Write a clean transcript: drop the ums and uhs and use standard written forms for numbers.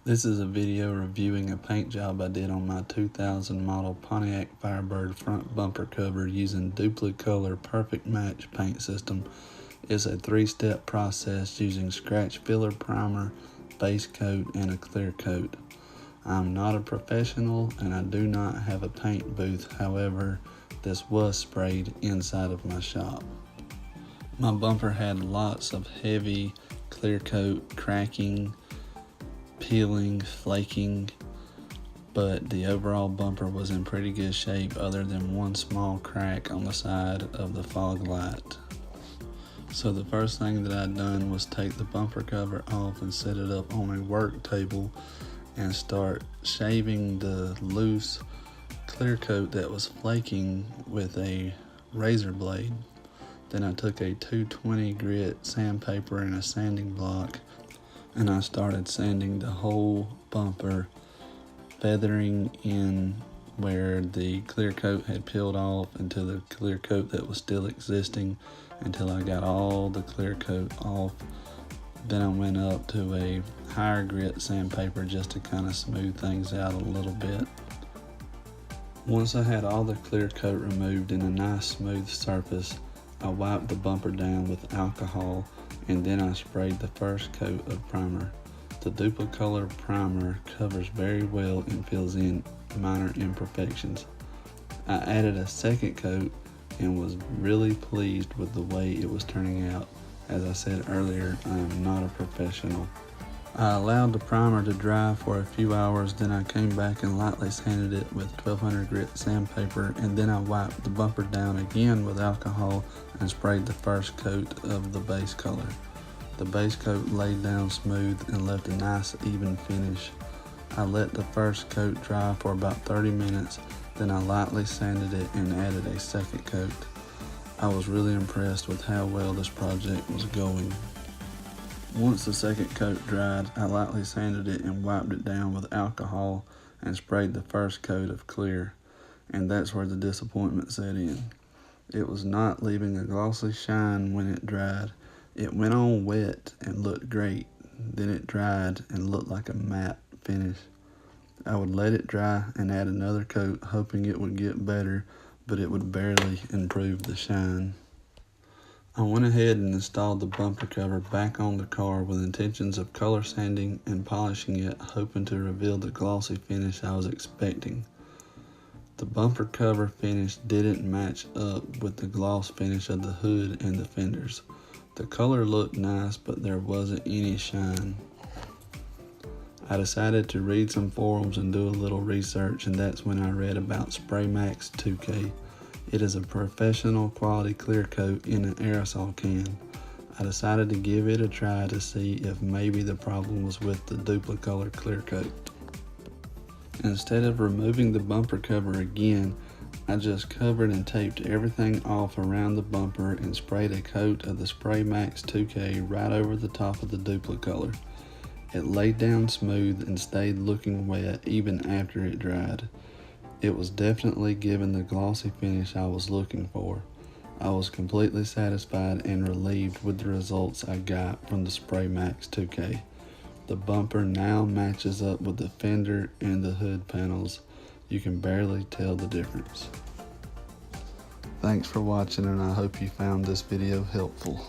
This is a video reviewing a paint job I did on my 2000 model Pontiac Firebird front bumper cover using Duplicolor Perfect Match paint system. It's a 3-step process using scratch filler primer, base coat, and a clear coat. I'm not a professional and I do not have a paint booth, however, this was sprayed inside of my shop. My bumper had lots of heavy clear coat cracking, peeling, flaking, but the overall bumper was in pretty good shape other than one small crack on the side of the fog light. So the first thing that I'd done was take the bumper cover off and set it up on a work table and start shaving the loose clear coat that was flaking with a razor blade. Then I took a 220 grit sandpaper and a sanding block and I started sanding the whole bumper, feathering in where the clear coat had peeled off into the clear coat that was still existing until I got all the clear coat off. Then I went up to a higher grit sandpaper just to kind of smooth things out a little bit. Once I had all the clear coat removed in a nice smooth surface, I wiped the bumper down with alcohol and then I sprayed the first coat of primer. The Duplicolor primer covers very well and fills in minor imperfections. I added a second coat and was really pleased with the way it was turning out. As I said earlier, I am not a professional. I allowed the primer to dry for a few hours, then I came back and lightly sanded it with 1200 grit sandpaper, and then I wiped the bumper down again with alcohol and sprayed the first coat of the base color. The base coat laid down smooth and left a nice even finish. I let the first coat dry for about 30 minutes, then I lightly sanded it and added a second coat. I was really impressed with how well this project was going. Once the second coat dried, I lightly sanded it and wiped it down with alcohol and sprayed the first coat of clear, and that's where the disappointment set in. It was not leaving a glossy shine when it dried. It went on wet and looked great, then it dried and looked like a matte finish. I would let it dry and add another coat, hoping it would get better, but it would barely improve the shine. I went ahead and installed the bumper cover back on the car with intentions of color sanding and polishing it, hoping to reveal the glossy finish I was expecting. The bumper cover finish didn't match up with the gloss finish of the hood and the fenders. The color looked nice, but there wasn't any shine. I decided to read some forums and do a little research, and that's when I read about Spray Max 2K. It is a professional quality clear coat in an aerosol can. I decided to give it a try to see if maybe the problem was with the Duplicolor clear coat. Instead of removing the bumper cover again, I just covered and taped everything off around the bumper and sprayed a coat of the Spray Max 2K right over the top of the Duplicolor. It laid down smooth and stayed looking wet even after it dried. It was definitely giving the glossy finish I was looking for. I was completely satisfied and relieved with the results I got from the Spray Max 2K. The bumper now matches up with the fender and the hood panels. You can barely tell the difference. Thanks for watching, and I hope you found this video helpful.